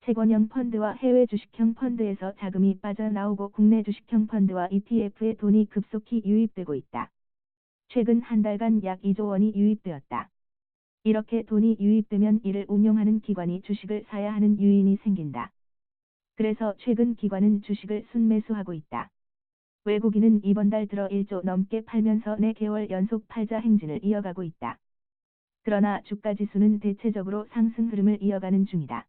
채권형 펀드와 해외 주식형 펀드에서 자금이 빠져나오고 국내 주식형 펀드와 ETF에 돈이 급속히 유입되고 있다. 최근 한 달간 약 2조 원이 유입되었다. 이렇게 돈이 유입되면 이를 운용하는 기관이 주식을 사야 하는 유인이 생긴다. 그래서 최근 기관은 주식을 순매수하고 있다. 외국인은 이번 달 들어 1조 넘게 팔면서 4개월 연속 팔자 행진을 이어가고 있다. 그러나 주가 지수는 대체적으로 상승 흐름을 이어가는 중이다.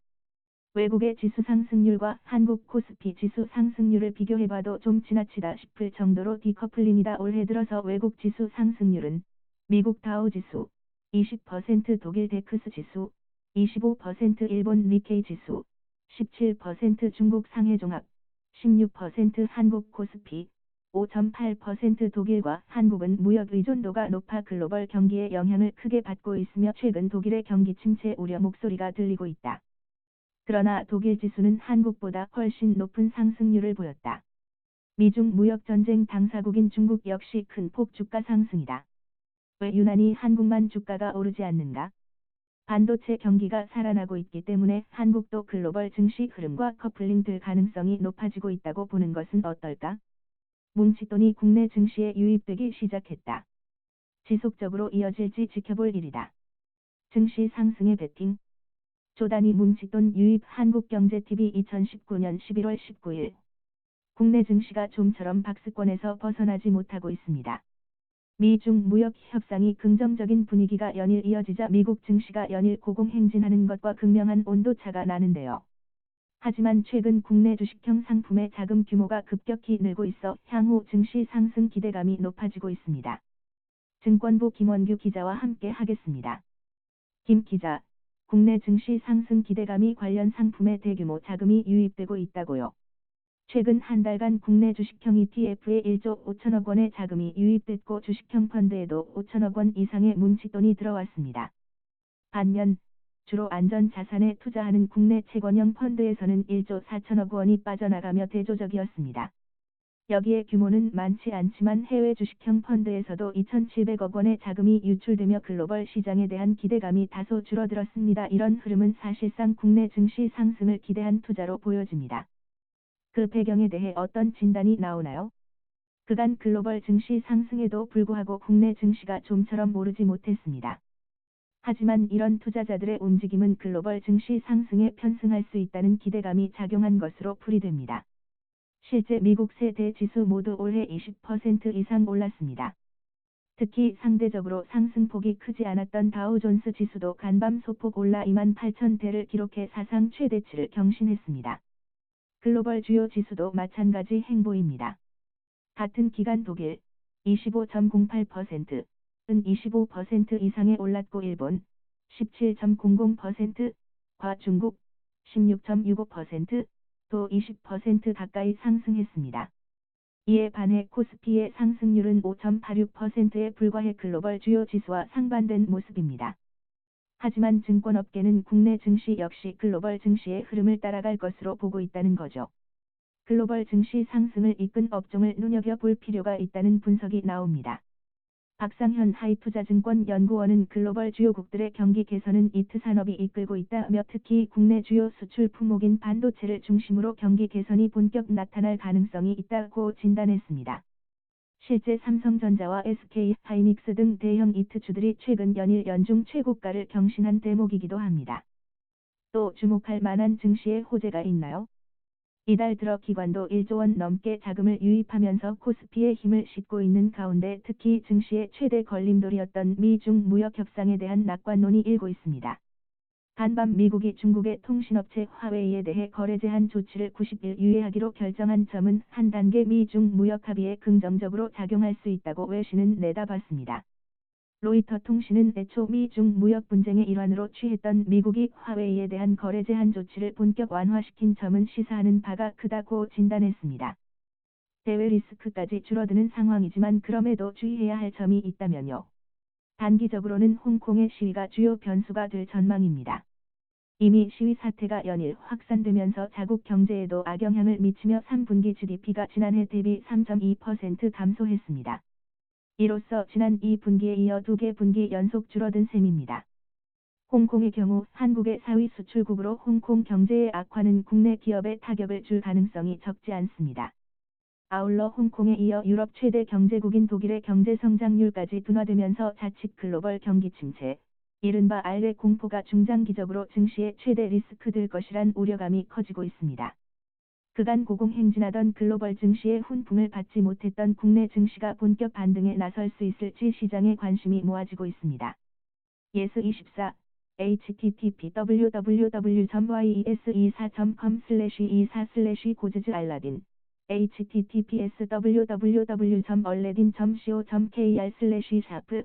외국의 지수 상승률과 한국 코스피 지수 상승률을 비교해봐도 좀 지나치다 싶을 정도로 디커플링이다. 올해 들어서 외국 지수 상승률은 미국 다우 지수 20%, 독일 덱크스 지수 25%, 일본 니케이 지수 17%, 중국 상해종합 16%, 한국 코스피 5.8%. 독일과 한국은 무역 의존도가 높아 글로벌 경기에 영향을 크게 받고 있으며 최근 독일의 경기 침체 우려 목소리가 들리고 있다. 그러나 독일 지수는 한국보다 훨씬 높은 상승률을 보였다. 미중 무역 전쟁 당사국인 중국 역시 큰 폭 주가 상승이다. 왜 유난히 한국만 주가가 오르지 않는가? 반도체 경기가 살아나고 있기 때문에 한국도 글로벌 증시 흐름과 커플링될 가능성이 높아지고 있다고 보는 것은 어떨까? 뭉칫돈이 국내 증시에 유입되기 시작했다. 지속적으로 이어질지 지켜볼 일이다. 증시 상승의 베팅. 조단위 뭉칫돈 유입 한국경제TV 2019년 11월 19일. 국내 증시가 좀처럼 박스권에서 벗어나지 못하고 있습니다. 미중 무역 협상이 긍정적인 분위기가 연일 이어지자 미국 증시가 연일 고공행진하는 것과 극명한 온도차가 나는데요. 하지만 최근 국내 주식형 상품의 자금 규모가 급격히 늘고 있어 향후 증시 상승 기대감이 높아지고 있습니다. 증권부 김원규 기자와 함께 하겠습니다. 김 기자, 국내 증시 상승 기대감이 관련 상품에 대규모 자금이 유입되고 있다고요. 최근 한 달간 국내 주식형 ETF에 1조 5천억 원의 자금이 유입됐고 주식형 펀드에도 5천억 원 이상의 뭉칫돈이 들어왔습니다. 반면 주로 안전자산에 투자하는 국내 채권형 펀드에서는 1조 4천억 원이 빠져나가며 대조적이었습니다. 여기에 규모는 많지 않지만 해외 주식형 펀드에서도 2,700억 원의 자금이 유출되며 글로벌 시장에 대한 기대감이 다소 줄어들었습니다. 이런 흐름은 사실상 국내 증시 상승을 기대한 투자로 보여집니다. 그 배경에 대해 어떤 진단이 나오나요? 그간 글로벌 증시 상승에도 불구하고 국내 증시가 좀처럼 오르지 못했습니다. 하지만 이런 투자자들의 움직임은 글로벌 증시 상승에 편승할 수 있다는 기대감이 작용한 것으로 풀이됩니다. 실제 미국 세 대 지수 모두 올해 20% 이상 올랐습니다. 특히 상대적으로 상승폭이 크지 않았던 다우존스 지수도 간밤 소폭 올라 28,000대를 기록해 사상 최대치를 경신했습니다. 글로벌 주요 지수도 마찬가지 행보입니다. 같은 기간 독일 25.08%, 은 25% 이상에 올랐고 일본 17.00%과 중국 16.65%, 또 20% 가까이 상승했습니다. 이에 반해 코스피의 상승률은 5.86%에 불과해 글로벌 주요 지수와 상반된 모습입니다. 하지만 증권업계는 국내 증시 역시 글로벌 증시의 흐름을 따라갈 것으로 보고 있다는 거죠. 글로벌 증시 상승을 이끈 업종을 눈여겨볼 필요가 있다는 분석이 나옵니다. 박상현 하이투자증권 연구원은 글로벌 주요국들의 경기 개선은 이트 산업이 이끌고 있다며 특히 국내 주요 수출 품목인 반도체를 중심으로 경기 개선이 본격 나타날 가능성이 있다고 진단했습니다. 실제 삼성전자와 SK하이닉스 등 대형 이트주들이 최근 연일 연중 최고가를 경신한 대목이기도 합니다. 또 주목할 만한 증시의 호재가 있나요? 이달 들어 기관도 1조 원 넘게 자금을 유입하면서 코스피에 힘을 싣고 있는 가운데 특히 증시의 최대 걸림돌이었던 미중 무역 협상에 대한 낙관론이 일고 있습니다. 간밤 미국이 중국의 통신업체 화웨이에 대해 거래 제한 조치를 90일 유예하기로 결정한 점은 한 단계 미중 무역 합의에 긍정적으로 작용할 수 있다고 외신은 내다봤습니다. 로이터 통신은 애초 미중 무역 분쟁의 일환으로 취했던 미국이 화웨이에 대한 거래 제한 조치를 본격 완화시킨 점은 시사하는 바가 크다고 진단했습니다. 대외 리스크까지 줄어드는 상황이지만 그럼에도 주의해야 할 점이 있다면요. 단기적으로는 홍콩의 시위가 주요 변수가 될 전망입니다. 이미 시위 사태가 연일 확산되면서 자국 경제에도 악영향을 미치며 3분기 GDP가 지난해 대비 3.2% 감소했습니다. 이로써 지난 2분기에 이어 2개 분기 연속 줄어든 셈입니다. 홍콩의 경우 한국의 4위 수출국으로 홍콩 경제의 악화는 국내 기업에 타격을 줄 가능성이 적지 않습니다. 아울러 홍콩에 이어 유럽 최대 경제국인 독일의 경제 성장률까지 둔화되면서 자칫 글로벌 경기 침체, 이른바 알레 공포가 중장기적으로 증시의 최대 리스크될 것이란 우려감이 커지고 있습니다. 그간 고공행진하던 글로벌 증시의 훈풍을 받지 못했던 국내 증시가 본격 반등에 나설 수 있을지 시장에 관심이 모아지고 있습니다. 예스24 http www.yes24.com/24/고즈즈 알라딘 https www.alladin.co.kr/샤프